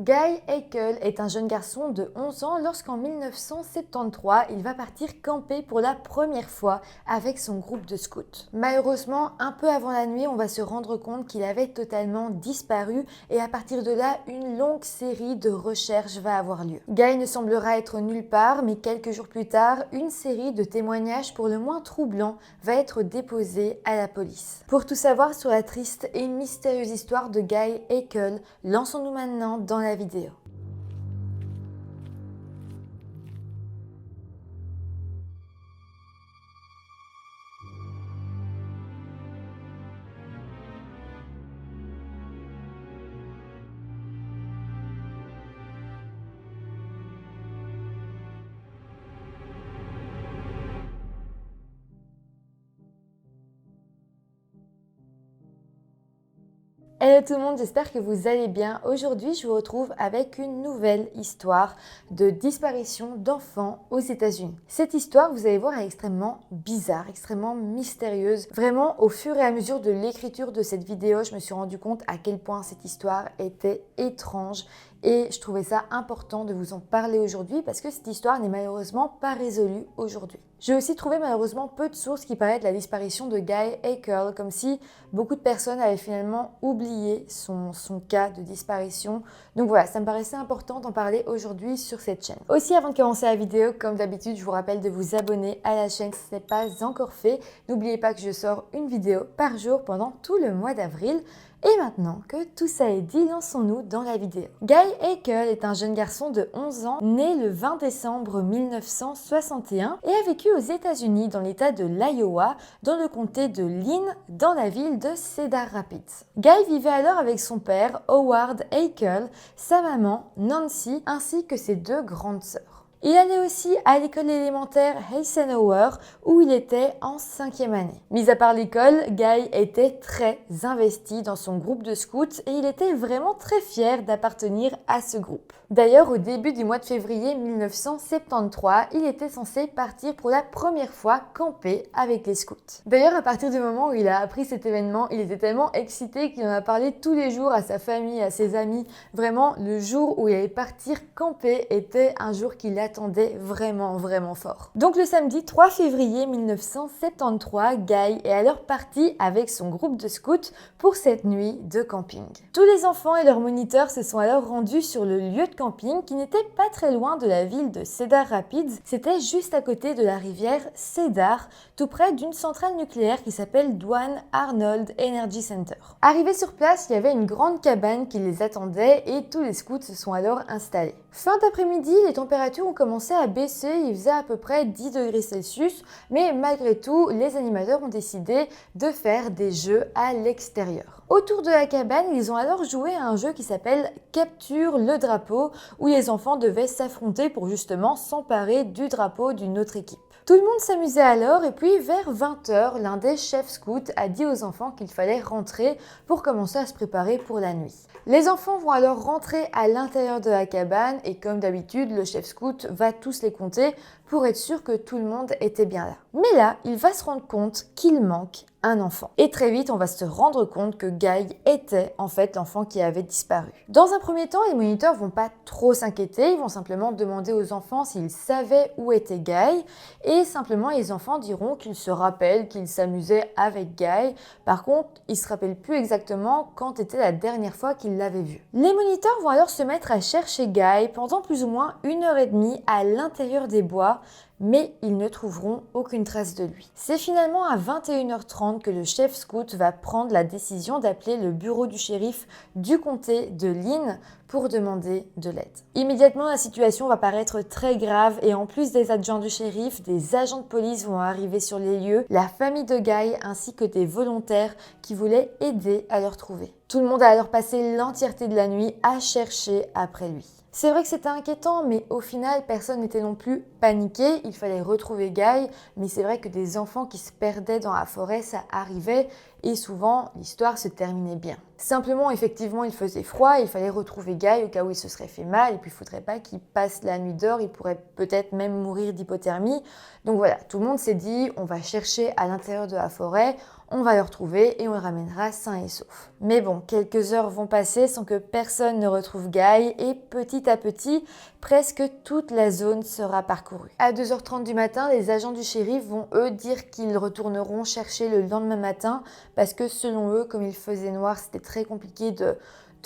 Guy Haeckel est un jeune garçon de 11 ans lorsqu'en 1973, il va partir camper pour la première fois avec son groupe de scouts. Malheureusement, un peu avant la nuit, on va se rendre compte qu'il avait totalement disparu et à partir de là, une longue série de recherches va avoir lieu. Guy ne semblera être nulle part, mais quelques jours plus tard, une série de témoignages pour le moins troublants va être déposée à la police. Pour tout savoir sur la triste et mystérieuse histoire de Guy Haeckel, lançons-nous maintenant dans la vidéo. Hello tout le monde, j'espère que vous allez bien. Aujourd'hui, je vous retrouve avec une nouvelle histoire de disparition d'enfants aux États-Unis. Cette histoire, vous allez voir, est extrêmement bizarre, extrêmement mystérieuse. Vraiment, au fur et à mesure de l'écriture de cette vidéo, je me suis rendu compte à quel point cette histoire était étrange. Et je trouvais ça important de vous en parler aujourd'hui parce que cette histoire n'est malheureusement pas résolue aujourd'hui. J'ai aussi trouvé malheureusement peu de sources qui parlaient de la disparition de Guy Haeckel, comme si beaucoup de personnes avaient finalement oublié son cas de disparition. Donc voilà, ça me paraissait important d'en parler aujourd'hui sur cette chaîne. Aussi, avant de commencer la vidéo, comme d'habitude, je vous rappelle de vous abonner à la chaîne si ce n'est pas encore fait. N'oubliez pas que je sors une vidéo par jour pendant tout le mois d'avril. Et maintenant que tout ça est dit, lançons-nous dans la vidéo. Guy Haeckel est un jeune garçon de 11 ans, né le 20 décembre 1961 et a vécu aux États-Unis dans l'état de l'Iowa, dans le comté de Lynn, dans la ville de Cedar Rapids. Guy vivait alors avec son père, Howard Haeckel, sa maman, Nancy, ainsi que ses deux grandes sœurs. Il allait aussi à l'école élémentaire Eisenhower où il était en 5e année. Mis à part l'école, Guy était très investi dans son groupe de scouts et il était vraiment très fier d'appartenir à ce groupe. D'ailleurs, au début du mois de février 1973, il était censé partir pour la première fois camper avec les scouts. D'ailleurs, à partir du moment où il a appris cet événement, il était tellement excité qu'il en a parlé tous les jours à sa famille, à ses amis. Vraiment, le jour où il allait partir camper était un jour qu'il attendait vraiment fort. Donc le samedi 3 février 1973, Guy est alors parti avec son groupe de scouts pour cette nuit de camping. Tous les enfants et leurs moniteurs se sont alors rendus sur le lieu de camping qui n'était pas très loin de la ville de Cedar Rapids. C'était juste à côté de la rivière Cedar, tout près d'une centrale nucléaire qui s'appelle Dwan Arnold Energy Center. Arrivés sur place, il y avait une grande cabane qui les attendait et tous les scouts se sont alors installés. Fin d'après-midi, les températures ont commencé à baisser, il faisait à peu près 10 degrés Celsius, mais malgré tout, les animateurs ont décidé de faire des jeux à l'extérieur. Autour de la cabane, ils ont alors joué à un jeu qui s'appelle Capture le drapeau, où les enfants devaient s'affronter pour justement s'emparer du drapeau d'une autre équipe. Tout le monde s'amusait alors et puis vers 20h, l'un des chefs scouts a dit aux enfants qu'il fallait rentrer pour commencer à se préparer pour la nuit. Les enfants vont alors rentrer à l'intérieur de la cabane et comme d'habitude, le chef scout va tous les compter pour être sûr que tout le monde était bien là. Mais là, il va se rendre compte qu'il manque un enfant. Et très vite, on va se rendre compte que Guy était en fait l'enfant qui avait disparu. Dans un premier temps, les moniteurs vont pas trop s'inquiéter, ils vont simplement demander aux enfants s'ils savaient où était Guy et simplement les enfants diront qu'ils se rappellent qu'ils s'amusaient avec Guy. Par contre, ils se rappellent plus exactement quand était la dernière fois qu'ils l'avaient vu. Les moniteurs vont alors se mettre à chercher Guy pendant plus ou moins 1h30 à l'intérieur des bois, mais ils ne trouveront aucune trace de lui. C'est finalement à 21h30 que le chef scout va prendre la décision d'appeler le bureau du shérif du comté de Lynn pour demander de l'aide. Immédiatement, la situation va paraître très grave et en plus des adjoints du shérif, des agents de police vont arriver sur les lieux, la famille de Guy ainsi que des volontaires qui voulaient aider à le retrouver. Tout le monde a alors passé l'entièreté de la nuit à chercher après lui. C'est vrai que c'était inquiétant, mais au final, personne n'était non plus paniqué. Il fallait retrouver Guy, mais c'est vrai que des enfants qui se perdaient dans la forêt, ça arrivait et souvent, l'histoire se terminait bien. Simplement, effectivement, il faisait froid, il fallait retrouver Guy au cas où il se serait fait mal et puis il ne faudrait pas qu'il passe la nuit dehors, il pourrait peut-être même mourir d'hypothermie. Donc voilà, tout le monde s'est dit, on va chercher à l'intérieur de la forêt, on va le retrouver et on le ramènera sain et sauf. Mais bon, quelques heures vont passer sans que personne ne retrouve Guy et petit à petit, presque toute la zone sera parcourue. À 2h30 du matin, les agents du shérif vont eux dire qu'ils retourneront chercher le lendemain matin parce que selon eux, comme il faisait noir, c'était très compliqué de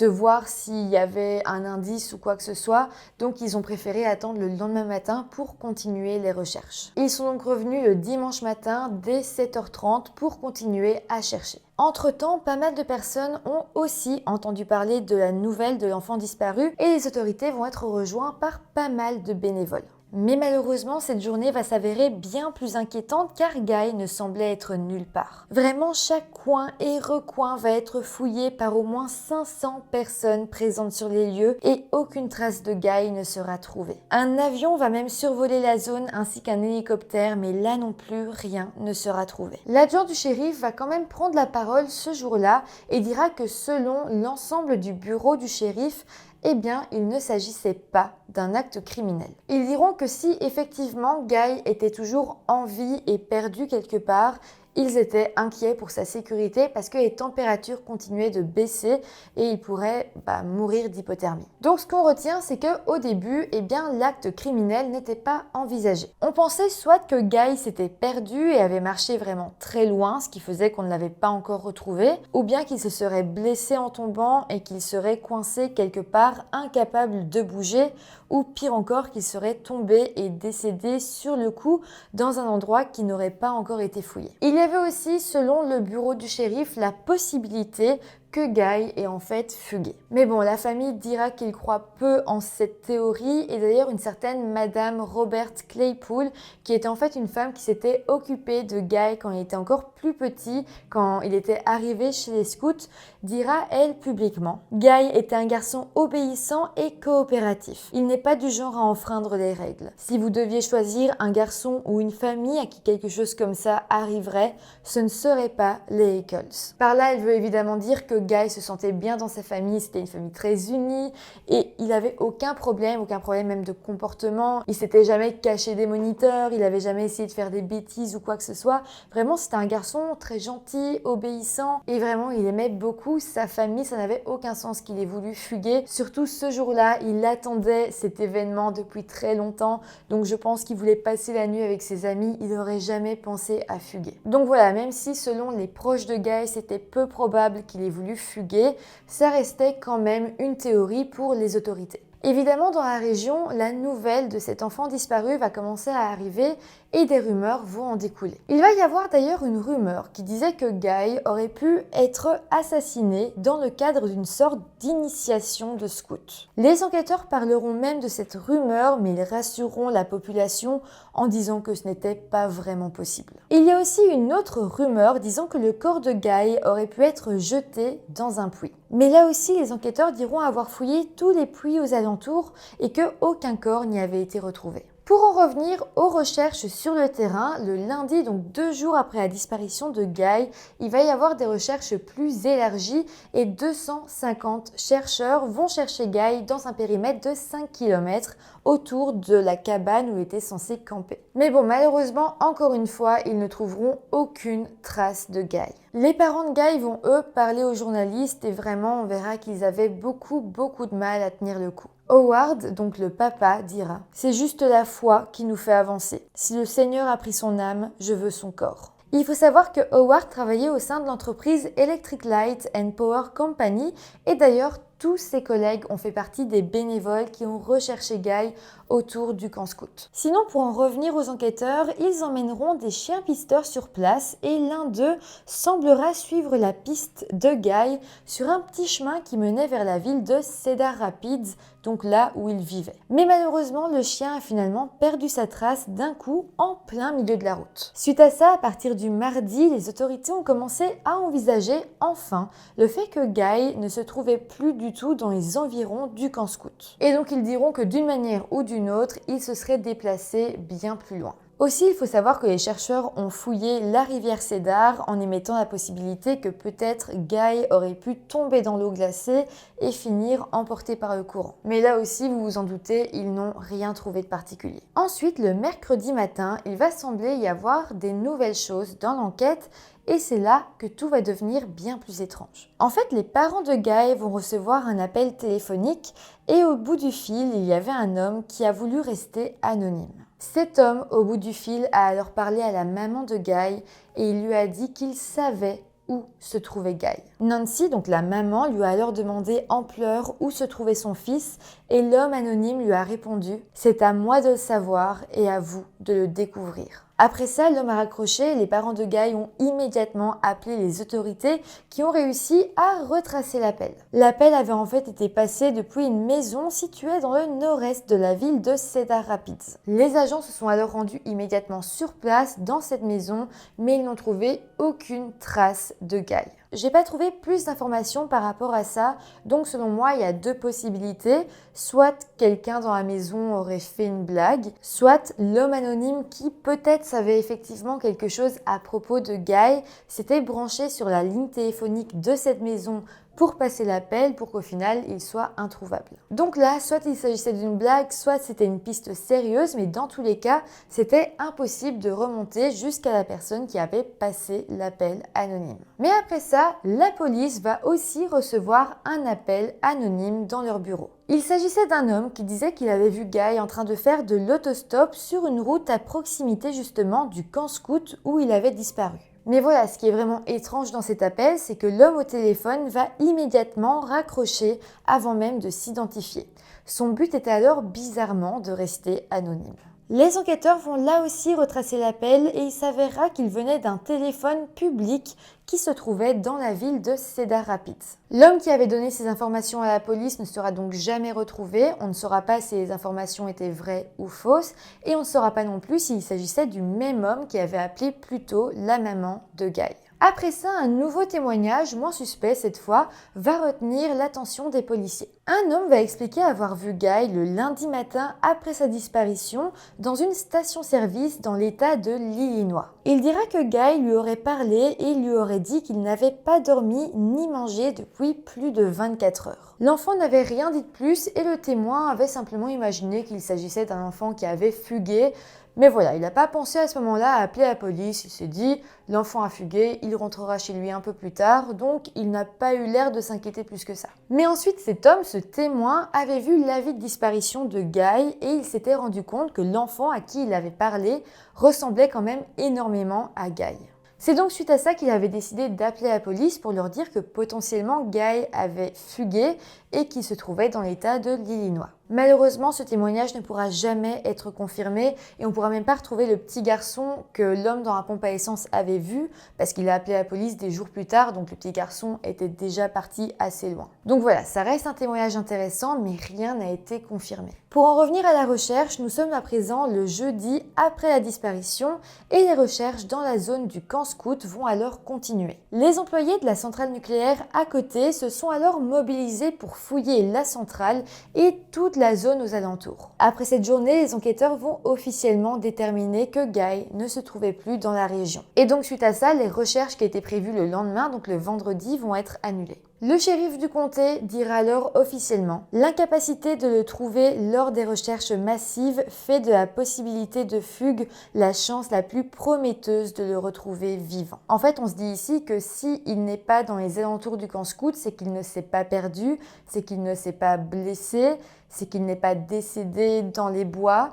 voir s'il y avait un indice ou quoi que ce soit. Donc ils ont préféré attendre le lendemain matin pour continuer les recherches. Ils sont donc revenus le dimanche matin dès 7h30 pour continuer à chercher. Entre-temps, pas mal de personnes ont aussi entendu parler de la nouvelle de l'enfant disparu et les autorités vont être rejointes par pas mal de bénévoles. Mais malheureusement, cette journée va s'avérer bien plus inquiétante car Guy ne semblait être nulle part. Vraiment, chaque coin et recoin va être fouillé par au moins 500 personnes présentes sur les lieux et aucune trace de Guy ne sera trouvée. Un avion va même survoler la zone ainsi qu'un hélicoptère, mais là non plus, rien ne sera trouvé. L'adjoint du shérif va quand même prendre la parole ce jour-là et dira que selon l'ensemble du bureau du shérif, eh bien, il ne s'agissait pas d'un acte criminel. Ils diront que si effectivement Guy était toujours en vie et perdu quelque part, ils étaient inquiets pour sa sécurité parce que les températures continuaient de baisser et il pourrait mourir d'hypothermie. Donc ce qu'on retient, c'est qu'au début, eh bien, l'acte criminel n'était pas envisagé. On pensait soit que Guy s'était perdu et avait marché vraiment très loin, ce qui faisait qu'on ne l'avait pas encore retrouvé, ou bien qu'il se serait blessé en tombant et qu'il serait coincé quelque part, incapable de bouger, ou pire encore qu'il serait tombé et décédé sur le coup dans un endroit qui n'aurait pas encore été fouillé. Il y avait aussi, selon le bureau du shérif, la possibilité que Guy est en fait fugué. Mais bon, la famille dira qu'il croit peu en cette théorie et d'ailleurs une certaine Madame Robert Claypool, qui était en fait une femme qui s'était occupée de Guy quand il était encore plus petit, quand il était arrivé chez les scouts, dira elle publiquement: Guy était un garçon obéissant et coopératif. Il n'est pas du genre à enfreindre les règles. Si vous deviez choisir un garçon ou une famille à qui quelque chose comme ça arriverait, ce ne serait pas les Eccles. Par là, elle veut évidemment dire que Guy se sentait bien dans sa famille, c'était une famille très unie et il avait aucun problème même de comportement. Il s'était jamais caché des moniteurs, il avait jamais essayé de faire des bêtises ou quoi que ce soit. Vraiment, c'était un garçon très gentil, obéissant et vraiment, il aimait beaucoup sa famille. Ça n'avait aucun sens qu'il ait voulu fuguer. Surtout ce jour-là, il attendait cet événement depuis très longtemps. Donc je pense qu'il voulait passer la nuit avec ses amis. Il n'aurait jamais pensé à fuguer. Donc voilà, même si selon les proches de Guy, c'était peu probable qu'il ait voulu fuguer, ça restait quand même une théorie pour les autorités. Évidemment, dans la région, la nouvelle de cet enfant disparu va commencer à arriver et des rumeurs vont en découler. Il va y avoir d'ailleurs une rumeur qui disait que Guy aurait pu être assassiné dans le cadre d'une sorte d'initiation de scout. Les enquêteurs parleront même de cette rumeur, mais ils rassureront la population en disant que ce n'était pas vraiment possible. Il y a aussi une autre rumeur disant que le corps de Guy aurait pu être jeté dans un puits. Mais là aussi, les enquêteurs diront avoir fouillé tous les puits aux alentours et qu'aucun corps n'y avait été retrouvé. Pour en revenir aux recherches sur le terrain, le lundi, donc 2 jours après la disparition de Guy, il va y avoir des recherches plus élargies et 250 chercheurs vont chercher Guy dans un périmètre de 5 km autour de la cabane où il était censé camper. Mais bon, malheureusement, encore une fois, ils ne trouveront aucune trace de Guy. Les parents de Guy vont, eux, parler aux journalistes et vraiment, on verra qu'ils avaient beaucoup de mal à tenir le coup. Howard, donc le papa, dira: c'est juste la foi qui nous fait avancer. Si le Seigneur a pris son âme, je veux son corps. Il faut savoir que Howard travaillait au sein de l'entreprise Electric Light and Power Company et d'ailleurs tous ses collègues ont fait partie des bénévoles qui ont recherché Guy autour du camp scout. Sinon, pour en revenir aux enquêteurs, ils emmèneront des chiens pisteurs sur place et l'un d'eux semblera suivre la piste de Guy sur un petit chemin qui menait vers la ville de Cedar Rapids, donc là où il vivait. Mais malheureusement, le chien a finalement perdu sa trace d'un coup en plein milieu de la route. Suite à ça, à partir du mardi, les autorités ont commencé à envisager enfin le fait que Guy ne se trouvait plus du tout dans les environs du camp scout. Et donc ils diront que d'une manière ou d'une autre, il se serait déplacé bien plus loin. Aussi, il faut savoir que les chercheurs ont fouillé la rivière Cedar en émettant la possibilité que peut-être Guy aurait pu tomber dans l'eau glacée et finir emporté par le courant. Mais là aussi, vous vous en doutez, ils n'ont rien trouvé de particulier. Ensuite, le mercredi matin, il va sembler y avoir des nouvelles choses dans l'enquête et c'est là que tout va devenir bien plus étrange. En fait, les parents de Guy vont recevoir un appel téléphonique et au bout du fil, il y avait un homme qui a voulu rester anonyme. Cet homme, au bout du fil, a alors parlé à la maman de Guy et il lui a dit qu'il savait où se trouvait Guy. Nancy, donc la maman, lui a alors demandé en pleurs où se trouvait son fils et l'homme anonyme lui a répondu « C'est à moi de le savoir et à vous de le découvrir ». Après ça, l'homme a raccroché et les parents de Guy ont immédiatement appelé les autorités qui ont réussi à retracer l'appel. L'appel avait en fait été passé depuis une maison située dans le nord-est de la ville de Cedar Rapids. Les agents se sont alors rendus immédiatement sur place dans cette maison, mais ils n'ont trouvé aucune trace de Guy. J'ai pas trouvé plus d'informations par rapport à ça, donc selon moi, il y a deux possibilités. Soit quelqu'un dans la maison aurait fait une blague, soit l'homme anonyme qui peut-être savait effectivement quelque chose à propos de Guy s'était branché sur la ligne téléphonique de cette maison pour passer l'appel pour qu'au final, il soit introuvable. Donc là, soit il s'agissait d'une blague, soit c'était une piste sérieuse, mais dans tous les cas, c'était impossible de remonter jusqu'à la personne qui avait passé l'appel anonyme. Mais après ça, la police va aussi recevoir un appel anonyme dans leur bureau. Il s'agissait d'un homme qui disait qu'il avait vu Guy en train de faire de l'autostop sur une route à proximité justement du camp scout où il avait disparu. Mais voilà, ce qui est vraiment étrange dans cet appel, c'est que l'homme au téléphone va immédiatement raccrocher avant même de s'identifier. Son but était alors bizarrement de rester anonyme. Les enquêteurs vont là aussi retracer l'appel et il s'avérera qu'il venait d'un téléphone public qui se trouvait dans la ville de Cedar Rapids. L'homme qui avait donné ces informations à la police ne sera donc jamais retrouvé, on ne saura pas si les informations étaient vraies ou fausses et on ne saura pas non plus s'il s'agissait du même homme qui avait appelé plus tôt la maman de Guy. Après ça, un nouveau témoignage, moins suspect cette fois, va retenir l'attention des policiers. Un homme va expliquer avoir vu Guy le lundi matin après sa disparition dans une station-service dans l'état de l'Illinois. Il dira que Guy lui aurait parlé et lui aurait dit qu'il n'avait pas dormi ni mangé depuis plus de 24 heures. L'enfant n'avait rien dit de plus et le témoin avait simplement imaginé qu'il s'agissait d'un enfant qui avait fugué. Mais voilà, il n'a pas pensé à ce moment-là à appeler la police, il s'est dit « l'enfant a fugué, il rentrera chez lui un peu plus tard », donc il n'a pas eu l'air de s'inquiéter plus que ça. Mais ensuite, cet homme, ce témoin, avait vu l'avis de disparition de Guy et il s'était rendu compte que l'enfant à qui il avait parlé ressemblait quand même énormément à Guy. C'est donc suite à ça qu'il avait décidé d'appeler la police pour leur dire que potentiellement Guy avait fugué et qu'il se trouvait dans l'état de l'Illinois. Malheureusement, ce témoignage ne pourra jamais être confirmé et on ne pourra même pas retrouver le petit garçon que l'homme dans la pompe à essence avait vu parce qu'il a appelé la police des jours plus tard, donc le petit garçon était déjà parti assez loin. Donc voilà, ça reste un témoignage intéressant, mais rien n'a été confirmé. Pour en revenir à la recherche, nous sommes à présent le jeudi après la disparition et les recherches dans la zone du camp scout vont alors continuer. Les employés de la centrale nucléaire à côté se sont alors mobilisés pour fouiller la centrale et toute la zone aux alentours. Après cette journée, les enquêteurs vont officiellement déterminer que Guy ne se trouvait plus dans la région. Et donc suite à ça, les recherches qui étaient prévues le lendemain, donc le vendredi, vont être annulées. Le shérif du comté dira alors officiellement « L'incapacité de le trouver lors des recherches massives fait de la possibilité de fugue la chance la plus prometteuse de le retrouver vivant. » En fait, on se dit ici que s'il n'est pas dans les alentours du camp scout, c'est qu'il ne s'est pas perdu, c'est qu'il ne s'est pas blessé, c'est qu'il n'est pas décédé dans les bois.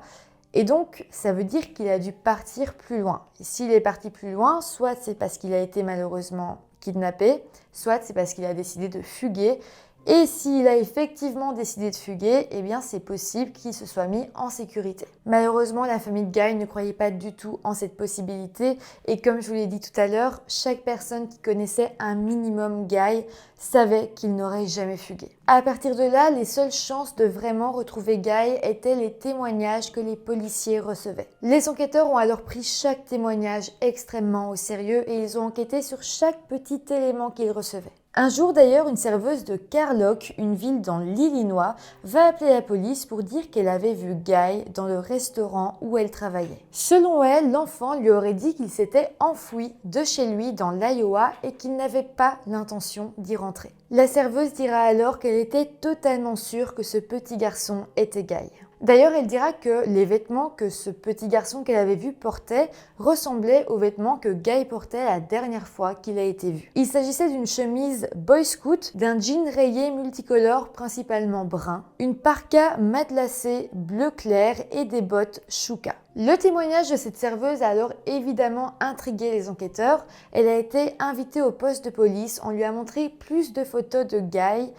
Et donc, ça veut dire qu'il a dû partir plus loin. Et s'il est parti plus loin, soit c'est parce qu'il a été malheureusement kidnappé, soit c'est parce qu'il a décidé de fuguer. Et s'il a effectivement décidé de fuguer, eh bien c'est possible qu'il se soit mis en sécurité. Malheureusement, la famille de Guy ne croyait pas du tout en cette possibilité et comme je vous l'ai dit tout à l'heure, chaque personne qui connaissait un minimum Guy savait qu'il n'aurait jamais fugué. À partir de là, les seules chances de vraiment retrouver Guy étaient les témoignages que les policiers recevaient. Les enquêteurs ont alors pris chaque témoignage extrêmement au sérieux et ils ont enquêté sur chaque petit élément qu'ils recevaient. Un jour d'ailleurs, une serveuse de Carlock, une ville dans l'Illinois, va appeler la police pour dire qu'elle avait vu Guy dans le restaurant où elle travaillait. Selon elle, l'enfant lui aurait dit qu'il s'était enfoui de chez lui dans l'Iowa et qu'il n'avait pas l'intention d'y rentrer. La serveuse dira alors qu'elle était totalement sûre que ce petit garçon était Guy. D'ailleurs, elle dira que les vêtements que ce petit garçon qu'elle avait vu portait ressemblaient aux vêtements que Guy portait la dernière fois qu'il a été vu. Il s'agissait d'une chemise Boy Scout, d'un jean rayé multicolore principalement brun, une parka matelassée bleu clair et des bottes Chouka. Le témoignage de cette serveuse a alors évidemment intrigué les enquêteurs. Elle a été invitée au poste de police, on lui a montré plus de photos de Guy.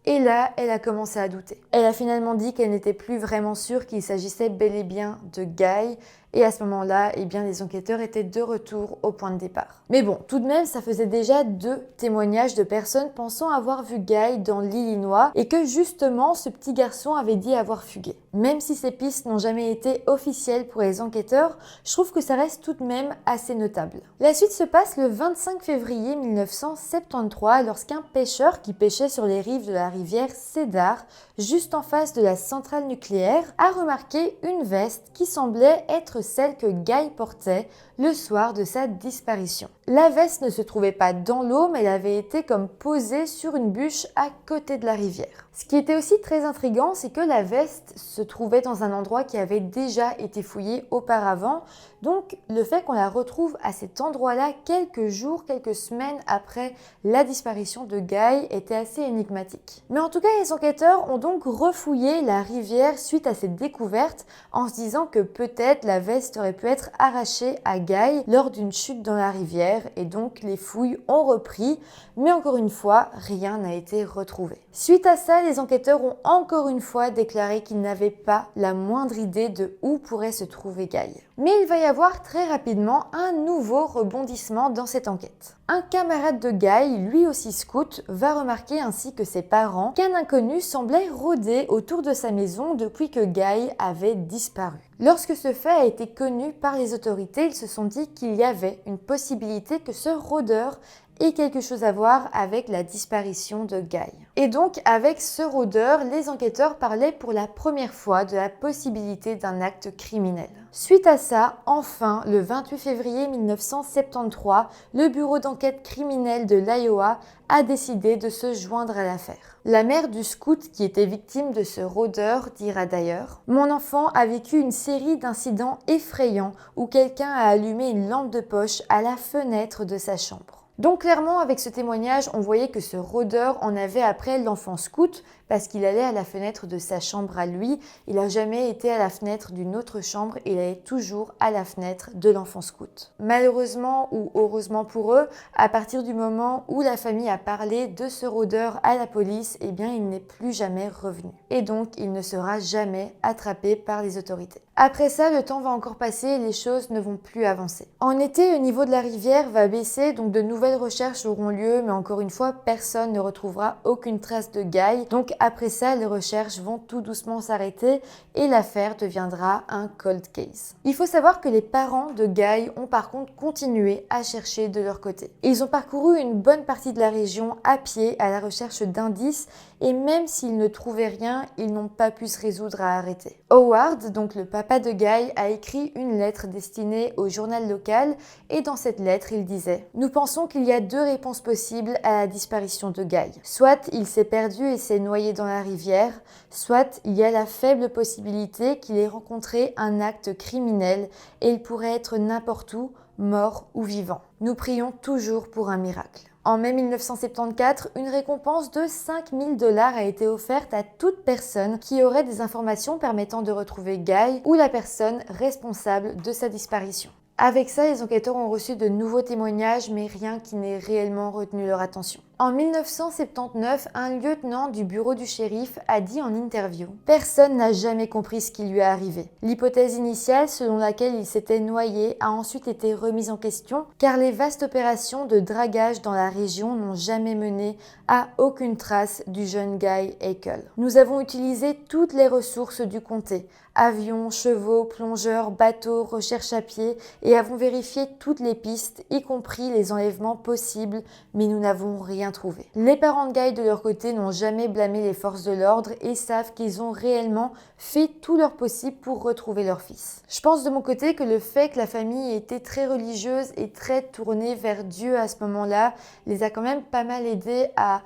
Et là, elle a commencé à douter. Elle a finalement dit qu'elle n'était plus vraiment sûre qu'il s'agissait bel et bien de Guy. Et à ce moment-là, eh bien, les enquêteurs étaient de retour au point de départ. Mais bon, tout de même, ça faisait déjà 2 témoignages de personnes pensant avoir vu Guy dans l'Illinois et que justement, ce petit garçon avait dit avoir fugué. Même si ces pistes n'ont jamais été officielles pour les enquêteurs, je trouve que ça reste tout de même assez notable. La suite se passe le 25 février 1973 lorsqu'un pêcheur qui pêchait sur les rives de la rivière Cedar, juste en face de la centrale nucléaire, a remarqué une veste qui semblait être celle que Guy portait le soir de sa disparition. La veste ne se trouvait pas dans l'eau, mais elle avait été comme posée sur une bûche à côté de la rivière. Ce qui était aussi très intriguant, c'est que la veste se trouvait dans un endroit qui avait déjà été fouillé auparavant. Donc le fait qu'on la retrouve à cet endroit-là quelques jours, quelques semaines après la disparition de Guy était assez énigmatique. Mais en tout cas, les enquêteurs ont donc refouillé la rivière suite à cette découverte en se disant que peut-être la veste aurait pu être arrachée à Guy lors d'une chute dans la rivière et donc les fouilles ont repris, mais encore une fois, rien n'a été retrouvé. Suite à ça, les enquêteurs ont encore une fois déclaré qu'ils n'avaient pas la moindre idée de où pourrait se trouver Guy. Mais il va y avoir très rapidement un nouveau rebondissement dans cette enquête. Un camarade de Guy, lui aussi scout, va remarquer ainsi que ses parents qu'un inconnu semblait rôder autour de sa maison depuis que Guy avait disparu. Lorsque ce fait a été connu par les autorités, ils se sont dit qu'il y avait une possibilité que ce rôdeur ait quelque chose à voir avec la disparition de Guy. Et donc, avec ce rôdeur, les enquêteurs parlaient pour la première fois de la possibilité d'un acte criminel. Suite à ça, enfin, le 28 février 1973, le bureau d'enquête criminelle de l'Iowa a décidé de se joindre à l'affaire. La mère du scout qui était victime de ce rôdeur dira d'ailleurs « Mon enfant a vécu une série d'incidents effrayants où quelqu'un a allumé une lampe de poche à la fenêtre de sa chambre. » Donc clairement, avec ce témoignage, on voyait que ce rôdeur en avait après l'enfant scout parce qu'il allait à la fenêtre de sa chambre à lui. Il n'a jamais été à la fenêtre d'une autre chambre, il allait toujours à la fenêtre de l'enfant scout. Malheureusement ou heureusement pour eux, à partir du moment où la famille a parlé de ce rôdeur à la police, eh bien il n'est plus jamais revenu. Et donc il ne sera jamais attrapé par les autorités. Après ça, le temps va encore passer et les choses ne vont plus avancer. En été, le niveau de la rivière va baisser, donc de nouvelles recherches auront lieu, mais encore une fois, personne ne retrouvera aucune trace de Guy. Donc après ça, les recherches vont tout doucement s'arrêter et l'affaire deviendra un cold case. Il faut savoir que les parents de Guy ont par contre continué à chercher de leur côté. Ils ont parcouru une bonne partie de la région à pied à la recherche d'indices et même s'ils ne trouvaient rien, ils n'ont pas pu se résoudre à arrêter. Howard, donc le papa de Guy, a écrit une lettre destinée au journal local et dans cette lettre, il disait « Nous pensons qu'il y a 2 réponses possibles à la disparition de Guy. Soit il s'est perdu et s'est noyé dans la rivière, soit il y a la faible possibilité qu'il ait rencontré un acte criminel et il pourrait être n'importe où, mort ou vivant. Nous prions toujours pour un miracle. » En mai 1974, une récompense de 5 000 $ a été offerte à toute personne qui aurait des informations permettant de retrouver Guy ou la personne responsable de sa disparition. Avec ça, les enquêteurs ont reçu de nouveaux témoignages, mais rien qui n'ait réellement retenu leur attention. En 1979, un lieutenant du bureau du shérif a dit en interview « Personne n'a jamais compris ce qui lui est arrivé. L'hypothèse initiale selon laquelle il s'était noyé a ensuite été remise en question car les vastes opérations de dragage dans la région n'ont jamais mené à aucune trace du jeune Guy Hackle. Nous avons utilisé toutes les ressources du comté, avions, chevaux, plongeurs, bateaux, recherche à pied et avons vérifié toutes les pistes, y compris les enlèvements possibles, mais nous n'avons rien trouvé. Les parents de Guy de leur côté n'ont jamais blâmé les forces de l'ordre et savent qu'ils ont réellement fait tout leur possible pour retrouver leur fils. Je pense de mon côté que le fait que la famille était très religieuse et très tournée vers Dieu à ce moment-là les a quand même pas mal aidés à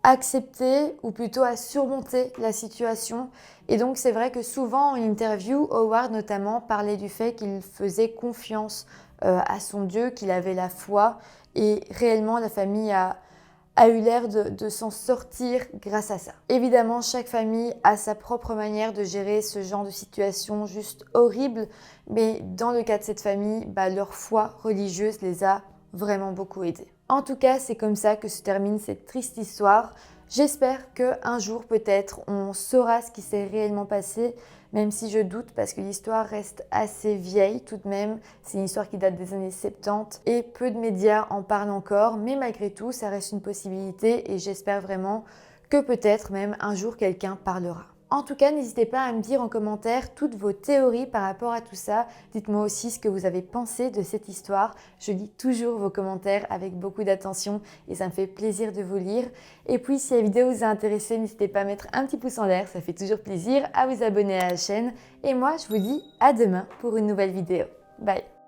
accepter ou plutôt à surmonter la situation. Et donc c'est vrai que souvent en interview, Howard notamment parlait du fait qu'il faisait confiance à son Dieu, qu'il avait la foi et réellement la famille a eu l'air de s'en sortir grâce à ça. Évidemment, chaque famille a sa propre manière de gérer ce genre de situation juste horrible, mais dans le cas de cette famille, leur foi religieuse les a vraiment beaucoup aidés. En tout cas, c'est comme ça que se termine cette triste histoire. J'espère qu'un jour peut-être on saura ce qui s'est réellement passé, même si je doute parce que l'histoire reste assez vieille tout de même. C'est une histoire qui date des années 70 et peu de médias en parlent encore, mais malgré tout, ça reste une possibilité et j'espère vraiment que peut-être même un jour quelqu'un parlera. En tout cas, n'hésitez pas à me dire en commentaire toutes vos théories par rapport à tout ça. Dites-moi aussi ce que vous avez pensé de cette histoire. Je lis toujours vos commentaires avec beaucoup d'attention et ça me fait plaisir de vous lire. Et puis, si la vidéo vous a intéressé, n'hésitez pas à mettre un petit pouce en l'air, ça fait toujours plaisir, à vous abonner à la chaîne. Et moi, je vous dis à demain pour une nouvelle vidéo. Bye!